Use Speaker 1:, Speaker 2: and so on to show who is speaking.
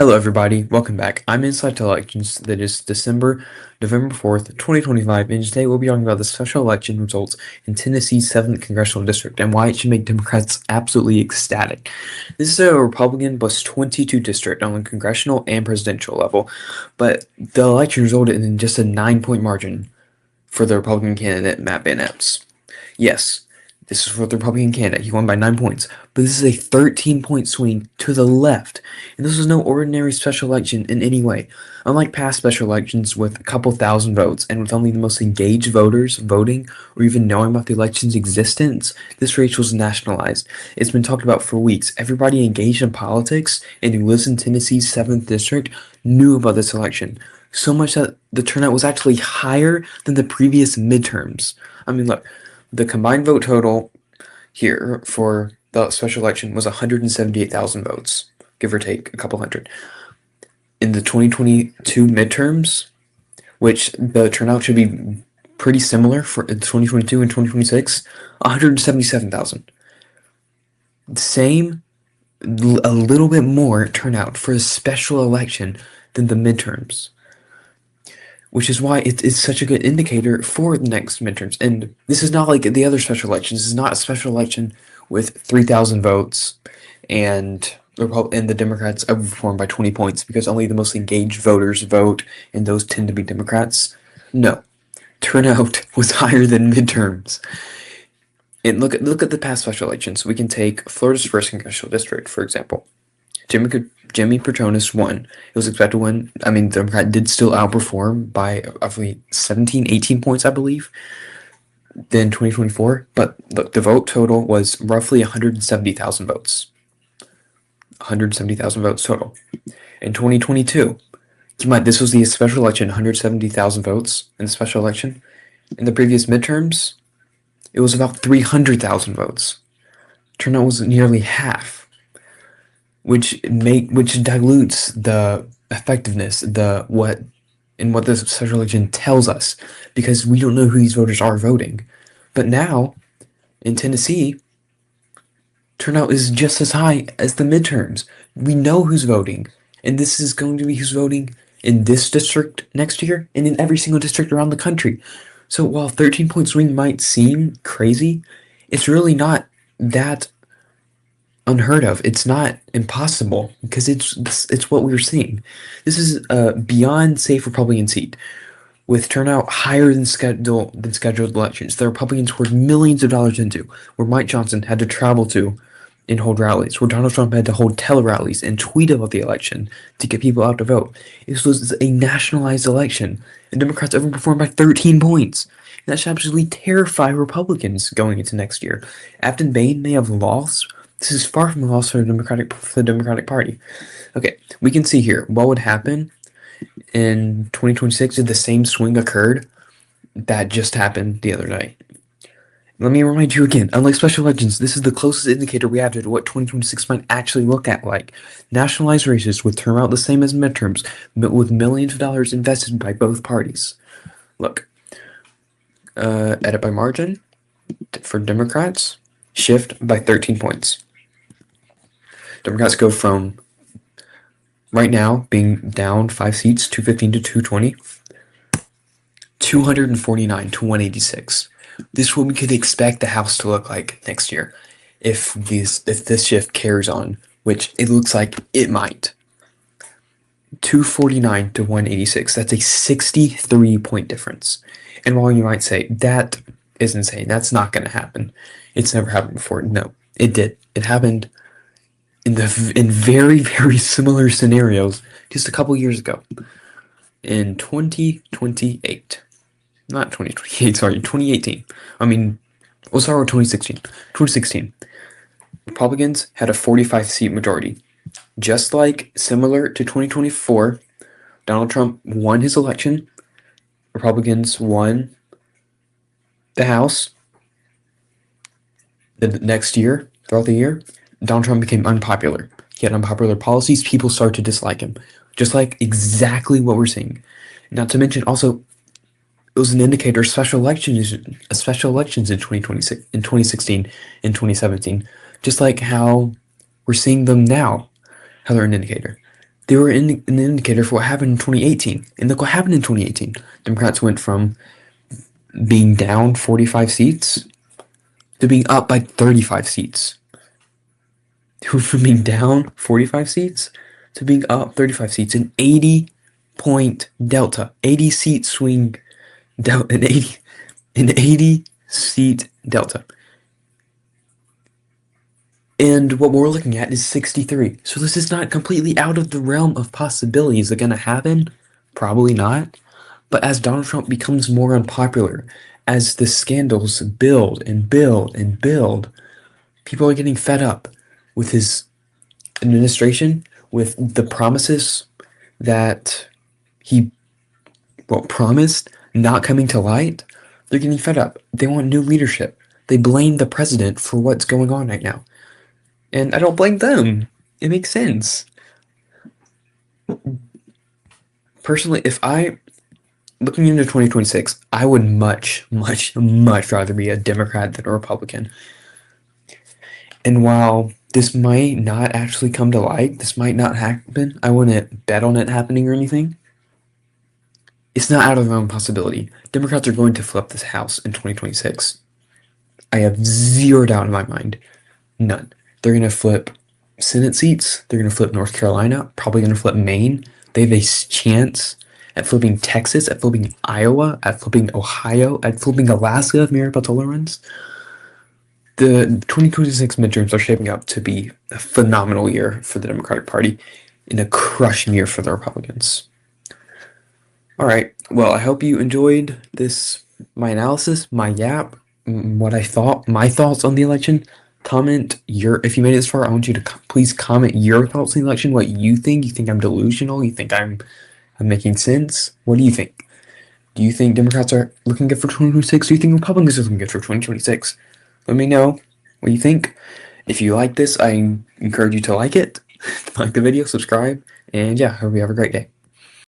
Speaker 1: Hello everybody, welcome back. I'm Inside to Elections that is November 4th, 2025, and today we'll be talking about the special election results in Tennessee's 7th Congressional District and why it should make Democrats absolutely ecstatic. This is a Republican plus 22 district on the congressional and presidential level, but the election resulted in just a 9-point margin for the Republican candidate Matt Van Epps. Yes, this is for the Republican candidate. He won by 9 points. But this is a 13-point swing to the left. And this was no ordinary special election in any way. Unlike past special elections with a couple thousand votes and with only the most engaged voters voting or even knowing about the election's existence, this race was nationalized. It's been talked about for weeks. Everybody engaged in politics and who lives in Tennessee's 7th district knew about this election. So much that the turnout was actually higher than the previous midterms. I mean, look. The combined vote total here for the special election was 178,000 votes, give or take a couple hundred. In the 2022 midterms, which the turnout should be pretty similar for 2022 and 2026, 177,000. Same, a little bit more turnout for a special election than the midterms. Which is why it's such a good indicator for the next midterms. And this is not like the other special elections. This is not a special election with 3,000 votes and the Democrats outperformed by 20 points because only the most engaged voters vote, and those tend to be Democrats. No. Turnout was higher than midterms. And look at the past special elections. We can take Florida's 1st Congressional District, for example. Jimmy Petronas won. It was expected to win. I mean, the Democrat did still outperform by roughly 17, 18 points, I believe, than 2024. But look, the vote total was roughly 170,000 votes. 170,000 votes total. In 2022, this was the special election, 170,000 votes in the special election. In the previous midterms, it was about 300,000 votes. Turnout was nearly half. Which dilutes the effectiveness, what the special election tells us, because we don't know who these voters are voting. But now, in Tennessee, turnout is just as high as the midterms. We know who's voting, and this is going to be who's voting in this district next year and in every single district around the country. So while 13-point swing might seem crazy, it's really not that unheard of. It's not impossible because it's what we're seeing. This is a beyond safe Republican seat with turnout higher than scheduled elections. The Republicans poured millions of dollars into, where Mike Johnson had to travel to and hold rallies, where Donald Trump had to hold tele-rallies and tweet about the election to get people out to vote. This was a nationalized election, and Democrats overperformed by 13 points. And that should absolutely terrify Republicans going into next year. Afton Bain may have lost. This is far from a loss for the Democratic Party. Okay, we can see here what would happen in 2026 if the same swing occurred that just happened the other night. Let me remind you again, unlike special elections, this is the closest indicator we have to what 2026 might actually look at like. Nationalized races would turn out the same as midterms, but with millions of dollars invested by both parties. Look, edit by margin for Democrats, shift by 13 points. Democrats go from right now being down 5 seats, 215 to 220, 249 to 186. This is what we could expect the House to look like next year if this shift carries on, which it looks like it might. 249 to 186. That's a 63-point difference. And while you might say that is insane, that's not going to happen. It's never happened before. No, it did. It happened in very, very similar scenarios just a couple years ago. In 2028. Not 2028, sorry, 2018. I mean, we'll start with 2016. 2016. Republicans had a 45-seat majority. Just like similar to 2024, Donald Trump won his election. Republicans won the House. The next year, throughout the year, Donald Trump became unpopular. He had unpopular policies. People started to dislike him. Just like exactly what we're seeing. Not to mention, also, it was an indicator of special elections in 2026, in 2016, and 2017. Just like how we're seeing them now, how they're an indicator. They were an indicator for what happened in 2018. And look what happened in 2018. Democrats went from being down 45 seats to being up by 35 seats. From being down 45 seats to being up 35 seats, an 80-point delta, 80 seat swing, an 80 seat delta. And what we're looking at is 63. So this is not completely out of the realm of possibility. Is it going to happen? Probably not. But as Donald Trump becomes more unpopular, as the scandals build and build and build, people are getting fed up with his administration, with the promises that he promised not coming to light. They're getting fed up. They want new leadership. They blame the president for what's going on right now. And I don't blame them. It makes sense. Personally, looking into 2026, I would much, much, much rather be a Democrat than a Republican. And while this might not actually come to light, this might not happen, I wouldn't bet on it happening or anything. It's not out of the realm of possibility. Democrats are going to flip this House in 2026. I have zero doubt in my mind. None. They're going to flip Senate seats. They're going to flip North Carolina. Probably going to flip Maine. They have a chance at flipping Texas, at flipping Iowa, at flipping Ohio, at flipping Alaska if Mary Peltola runs. The 2026 midterms are shaping up to be a phenomenal year for the Democratic Party and a crushing year for the Republicans. All right. Well, I hope you enjoyed my analysis, my yap, what I thought, my thoughts on the election. If you made it this far, I want you to please comment your thoughts on the election, what you think. You think I'm delusional? You think I'm making sense? What do you think? Do you think Democrats are looking good for 2026? Do you think Republicans are looking good for 2026? Let me know what you think. If you like this, I encourage you to like it, like the video, subscribe, and yeah, hope you have a great day.